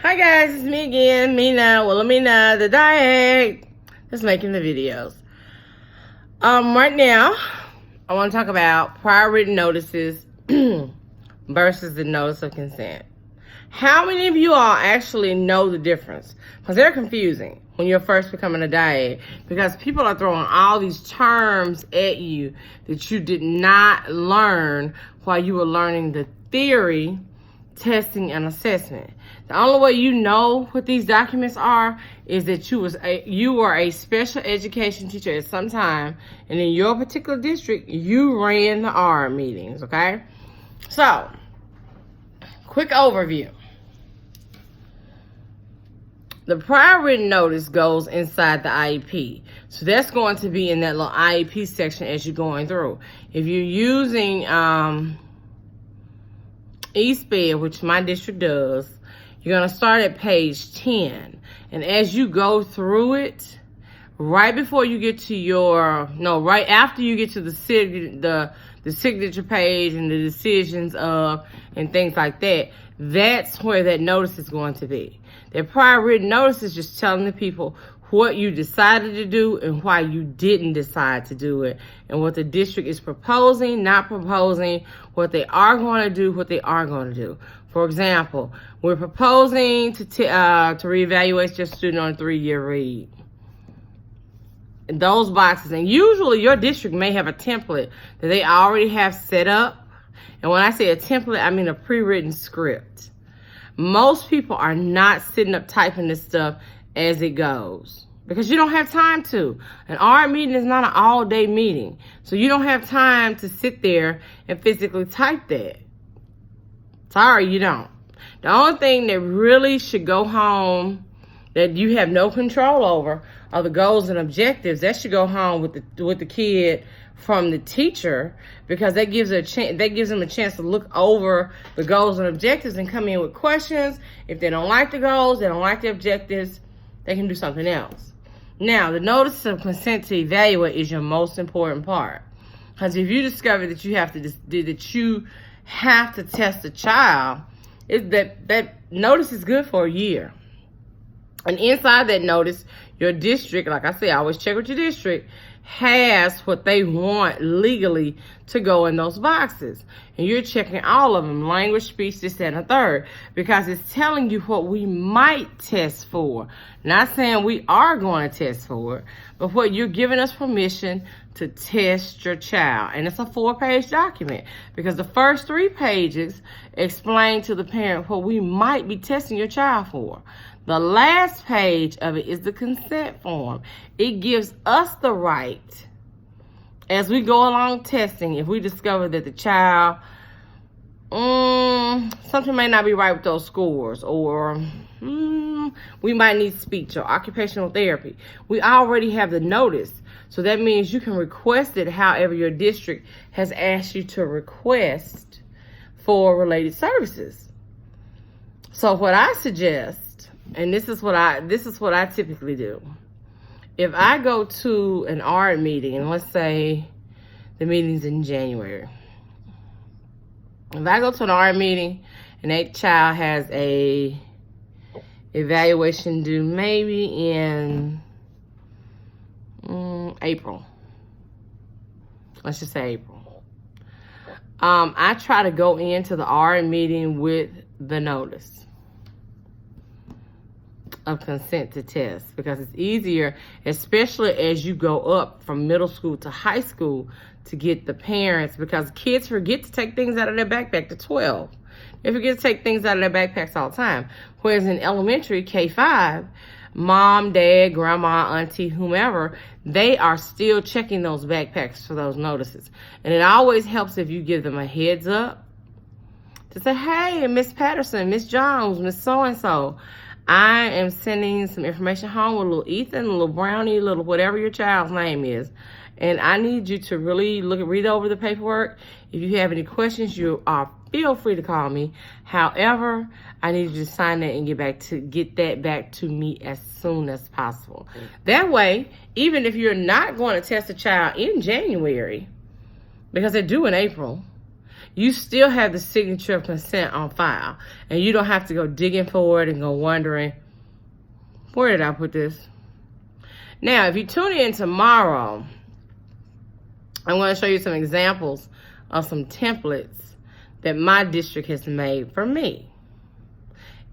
Hi guys, it's me again, Mina, the diet. Just making the videos. Right now, I want to talk about prior written notices versus the notice of consent. How many of you all actually know the difference? Because they're confusing when you're first becoming a diet, because people are throwing all these terms at you that you did not learn while you were learning the theory, testing, and assessment. The only way you know what these documents are is that you were a special education teacher at some time, and in your particular district, you ran the R meetings, okay? So, quick overview. The prior written notice goes inside the IEP. So that's going to be in that little IEP section as you're going through. If you're using sped, which my district does, you're going to start at page 10. And as you go through it, right before you get to right after you get to the signature page and the decisions of and things like that, that's where that notice is going to be. That prior written notice is just telling the people what you decided to do and why you didn't decide to do it, and what the district is proposing, not proposing, what they are going to do, what they are going to do. For example, we're proposing to reevaluate your student on a 3-year read. In those boxes, and usually your district may have a template that they already have set up. And when I say a template, I mean a pre-written script. Most people are not sitting up typing this stuff as it goes because you don't have time to. An R meeting is not an all-day meeting, so you don't have time to sit there and physically type that. Sorry, you don't. The only thing that really should go home that you have no control over are the goals and objectives. That should go home with the kid from the teacher, because that gives them a chance to look over the goals and objectives and come in with questions. If they don't like the goals, they don't like the objectives, they can do something else. Now, the notice of consent to evaluate is your most important part, because if you discover that you have to test a child, that notice is good for a year. And inside that notice, your district, like I say, always check with your district, has what they want legally to go in those boxes. And you're checking all of them, language, speech, this, and a third, because it's telling you what we might test for. Not saying we are going to test for it, but what you're giving us permission to test your child. And it's a 4-page document, because the first 3 pages explain to the parent what we might be testing your child for. The last page of it is the consent form. It gives us the right, as we go along testing, if we discover that the child, something may not be right with those scores, or we might need speech or occupational therapy. We already have the notice. So that means you can request it however your district has asked you to request for related services. So what I suggest, and this is what I typically do. If I go to an art meeting, and let's say the meeting's in January. If I go to an art meeting and that child has a evaluation due maybe in April. Let's just say April. I try to go into the art meeting with the notice of consent to test, because it's easier, especially as you go up from middle school to high school, to get the parents, because kids forget to take things out of their backpack to 12. They forget to take things out of their backpacks all the time. Whereas in elementary, K-5, mom, dad, grandma, auntie, whomever, they are still checking those backpacks for those notices. And it always helps if you give them a heads up to say, hey, Miss Patterson, Miss Jones, Miss So-and-so, I am sending some information home with little Ethan, little Brownie, little whatever your child's name is. And I need you to really read over the paperwork. If you have any questions, feel free to call me. However, I need you to sign that and get that back to me as soon as possible. That way, even if you're not going to test a child in January, because they're due in April, you still have the signature of consent on file. And you don't have to go digging for it and go wondering, where did I put this? Now, if you tune in tomorrow, I'm going to show you some examples of some templates that my district has made for me.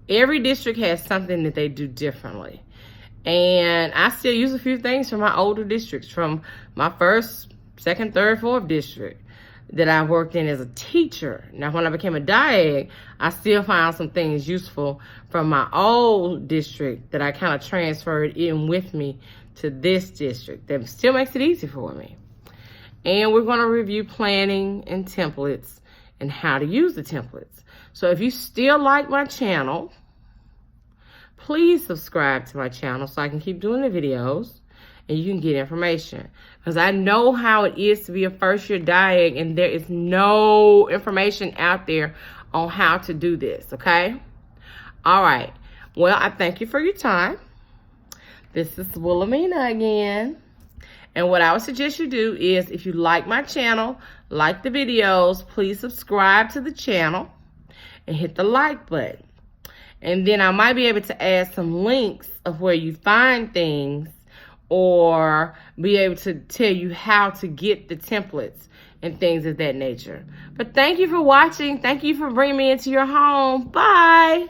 Every district has something that they do differently. And I still use a few things from my older districts, from my first, second, third, fourth district that I worked in as a teacher. Now, when I became a diag, I still found some things useful from my old district that I kind of transferred in with me to this district. That still makes it easy for me. And we're going to review planning and templates and how to use the templates. So if you still like my channel, please subscribe to my channel so I can keep doing the videos and you can get information. Because I know how it is to be a first-year diag, and there is no information out there on how to do this, okay? All right. Well, I thank you for your time. This is Wilhelmina again. And what I would suggest you do is, if you like my channel, like the videos, please subscribe to the channel and hit the like button. And then I might be able to add some links of where you find things, or be able to tell you how to get the templates and things of that nature. But thank you for watching. Thank you for bringing me into your home. Bye.